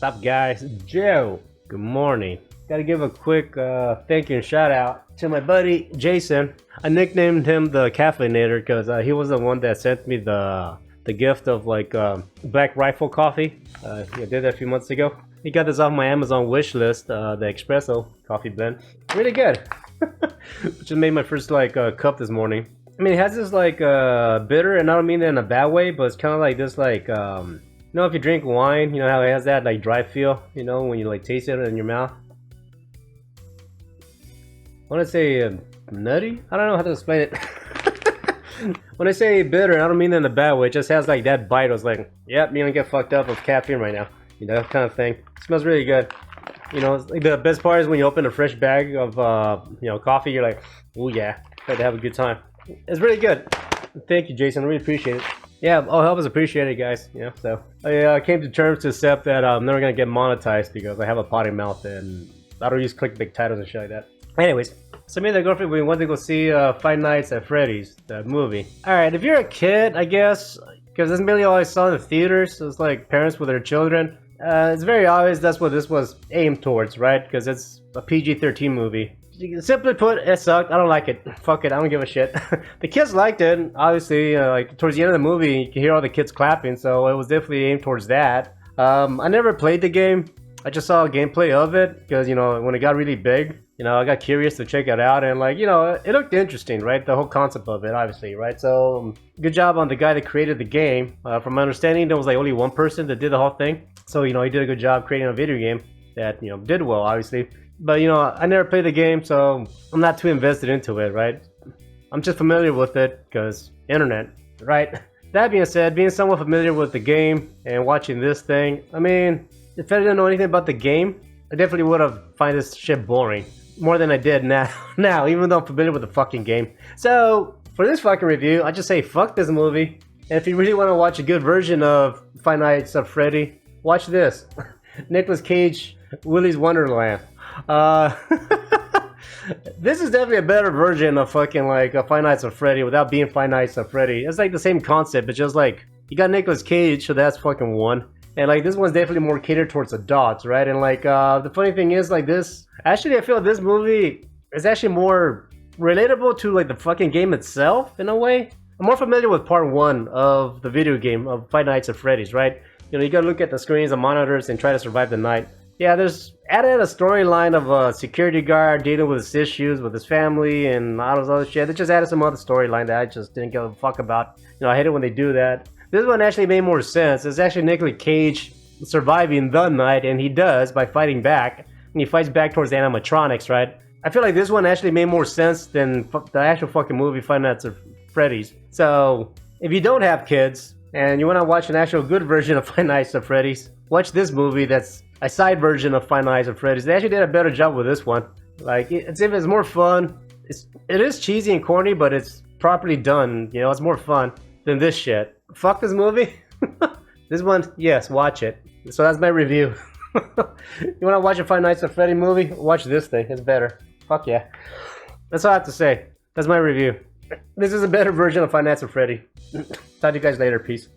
What's up, guys? Joe. Good morning. Gotta give a quick thank you and shout out to my buddy Jason. I nicknamed him the Caffeinator because he was the one that sent me the gift of like Black Rifle coffee. He did that a few months ago. He got this off my Amazon wish list, the espresso coffee blend. Really good. Just made my first like cup this morning. I mean, it has this like bitter, and I don't mean that in a bad way, but it's kind of like this like you know, if you drink wine, you know how it has that like dry feel, you know, when you like taste it in your mouth. When I say nutty, I don't know how to explain it. When I say bitter, I don't mean that in a bad way. It just has like that bite. I was like, yep, you're gonna get fucked up with caffeine right now. You know, that kind of thing. It smells really good. You know, like the best part is when you open a fresh bag of you know, coffee, you're like, oh yeah, got to have a good time. It's really good. Thank you, Jason. I really appreciate it. Yeah, all help is appreciated, guys. You know, so I came to terms to accept that I'm never gonna get monetized because I have a potty mouth and I don't use clickbait titles and shit like that. Anyways, so me and the girlfriend, we went to go see Five Nights at Freddy's, the movie. Alright, if you're a kid, I guess, because that's mainly all I saw in the theaters, so it's like parents with their children. It's very obvious that's what this was aimed towards, right? Because it's a PG-13 movie. Simply put, it sucked. I don't like it. Fuck it, I don't give a shit. The kids liked it. Obviously, like towards the end of the movie, you can hear all the kids clapping, so it was definitely aimed towards that. I never played the game. I just saw gameplay of it because, you know, when it got really big, you know, I got curious to check it out, and like, you know, it looked interesting, right? The whole concept of it, obviously, right? So good job on the guy that created the game. From my understanding, there was like only one person that did the whole thing. So, you know, he did a good job creating a video game that, you know, did well, obviously. But, you know, I never played the game, so I'm not too invested into it, right? I'm just familiar with it because internet, right? That being said, being somewhat familiar with the game and watching this thing, I mean, if I didn't know anything about the game, I definitely would have find this shit boring. More than I did now, even though I'm familiar with the fucking game. So, for this fucking review, I just say fuck this movie. And if you really want to watch a good version of Five Nights at Freddy, watch this. Nicolas Cage, Willy's Wonderland. This is definitely a better version of fucking like Five Nights at Freddy without being Five Nights at Freddy. It's like the same concept, but just like you got Nicolas Cage, so that's fucking one. And like this one's definitely more catered towards adults, right? And like the funny thing is like this, actually I feel like this movie is actually more relatable to like the fucking game itself in a way. I'm more familiar with part one of the video game of Five Nights at Freddy's, right? You know, you gotta look at the screens and monitors and try to survive the night. Yeah, there's added a storyline of a security guard dealing with his issues with his family and all this other shit. They just added some other storyline that I just didn't give a fuck about. You know, I hate it when they do that. This one actually made more sense. It's actually Nicolas Cage surviving the night, and he does by fighting back. And he fights back towards the animatronics, right? I feel like this one actually made more sense than the actual fucking movie Five Nights at Freddy's. So, if you don't have kids, and you want to watch an actual good version of Five Nights at Freddy's, watch this movie that's a side version of Five Nights at Freddy's. They actually did a better job with this one. Like, it's more fun. It is cheesy and corny, but it's properly done. You know, it's more fun than this shit. Fuck this movie. This one, yes, watch it. So that's my review. You want to watch a Five Nights at Freddy movie? Watch this thing. It's better. Fuck yeah. That's all I have to say. That's my review. This is a better version of Five Nights at Freddy. Talk to you guys later. Peace.